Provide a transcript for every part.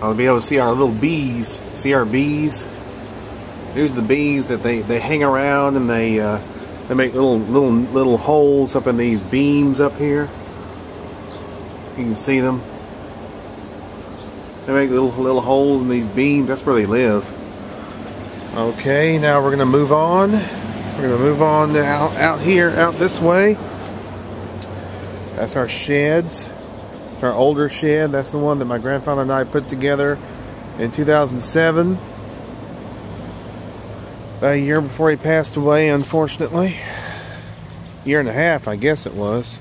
I'll be able to see our little bees. See our bees? Here's the bees that they hang around, and they make little holes up in these beams up here. You can see them. They make little holes in these beams. That's where they live. Okay, now we're gonna move on. We're gonna move on out here, out this way. That's our sheds. It's our older shed. That's the one that my grandfather and I put together in 2007. About a year before he passed away, unfortunately. Year and a half, I guess it was.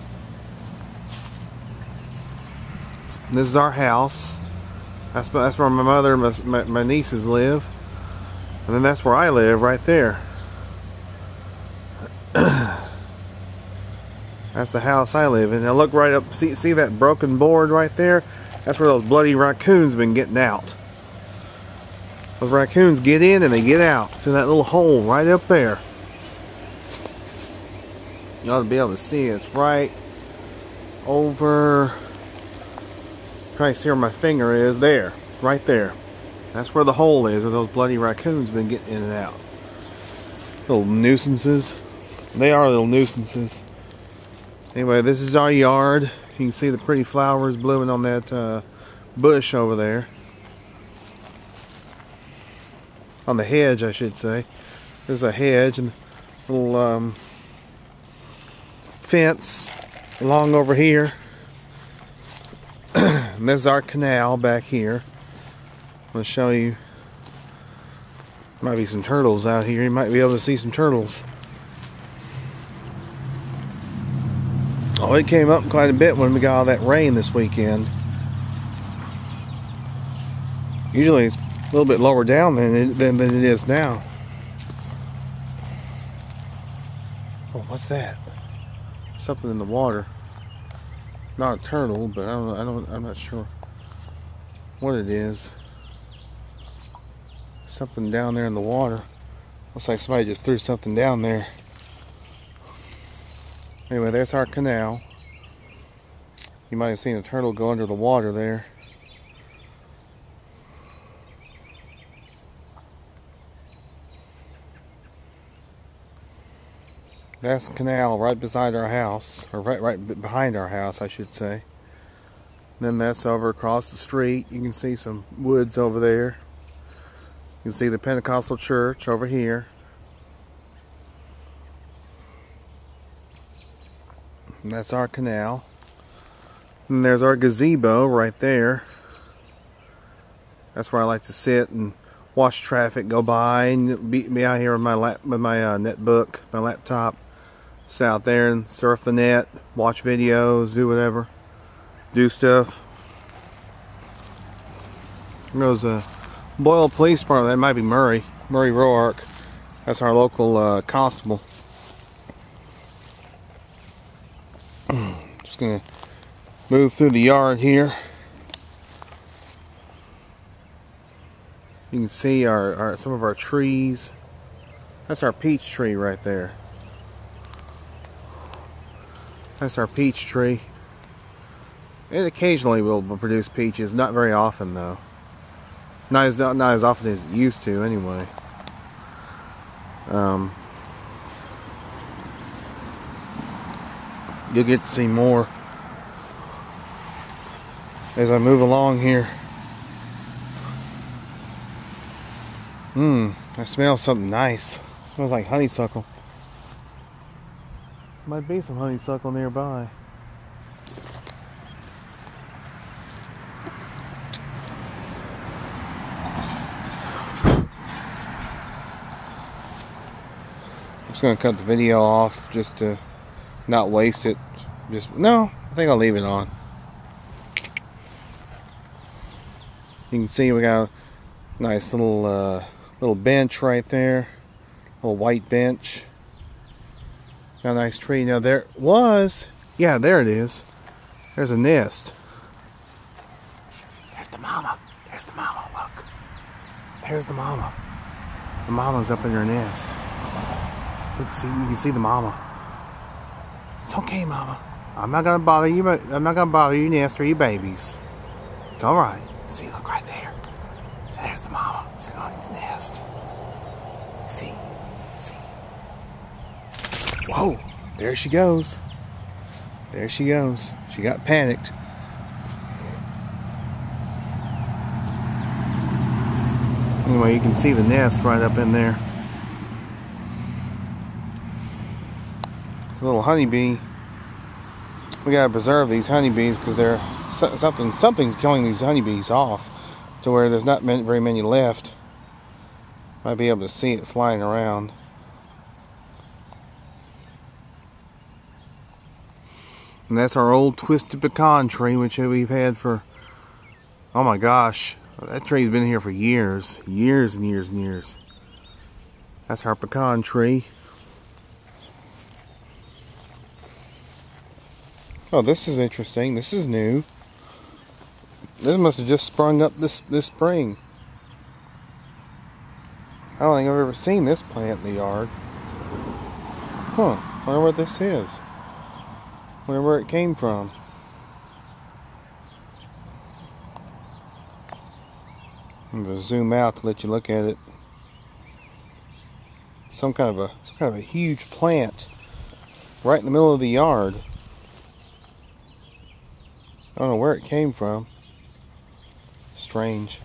And this is our house. That's where my mother and my nieces live. And then that's where I live, right there. That's the house I live in. Now look right up, see that broken board right there? That's where those bloody raccoons have been getting out. Those raccoons get in and they get out through that little hole right up there. You ought to be able to see it. It's right over, try to see where my finger is. There, right there. That's where the hole is, where those bloody raccoons have been getting in and out. Little nuisances. They are little nuisances. Anyway, this is our yard. You can see the pretty flowers blooming on that bush over there. On the hedge, I should say. There's a hedge and a little fence along over here. And there's our canal back here. I'm going to show you. Might be some turtles out here. You might be able to see some turtles. Oh, it came up quite a bit when we got all that rain this weekend. Usually it's a little bit lower down than it is now. Oh, what's that? Something in the water. Not a turtle, but I'm not sure what it is. Something down there in the water. Looks like somebody just threw something down there. Anyway, there's our canal. You might have seen a turtle go under the water there. That's the canal right beside our house, or right behind our house, I should say. And then that's over across the street. You can see some woods over there. You can see the Pentecostal church over here. And that's our canal. And there's our gazebo right there. That's where I like to sit and watch traffic go by and be out here with my netbook, my laptop. Sit out there and surf the net, watch videos, do whatever, do stuff. There goes a Boyle Police Department. That might be Murray Roark. That's our local constable. Just gonna move through the yard here. You can see some of our trees. That's our peach tree right there. That's our peach tree. It occasionally will produce peaches, not very often though. Not as often as it used to anyway. You'll get to see more as I move along here. I smell something nice. It smells like honeysuckle. Might be some honeysuckle nearby. I'm just gonna cut the video off just to not waste it. No, I think I'll leave it on. You can see we got a nice little bench right there, little white bench. Got a nice tree. Now there was, yeah, there it is. There's a nest. There's the mama. There's the mama. Look. There's the mama. The mama's up in her nest. Look, see, you can see the mama. It's okay, mama. I'm not gonna bother you. I'm not gonna bother your nest or your babies. It's all right. See, look right there. See, there's the mama sitting on its nest. See? See? Whoa! There she goes. There she goes. She got panicked. Anyway, you can see the nest right up in there. A little honeybee. We gotta preserve these honeybees because they're something's killing these honeybees off to where there's not very many left. Might be able to see it flying around. And that's our old twisted pecan tree, which we've had for, oh my gosh, that tree's been here for years. Years and years and years. That's our pecan tree. Oh, this is interesting. This is new. This must have just sprung up this spring. I don't think I've ever seen this plant in the yard. Huh. Wonder what this is. Wonder where it came from. I'm gonna zoom out to let you look at it. Some kind of a huge plant right in the middle of the yard. I don't know where it came from. Strange.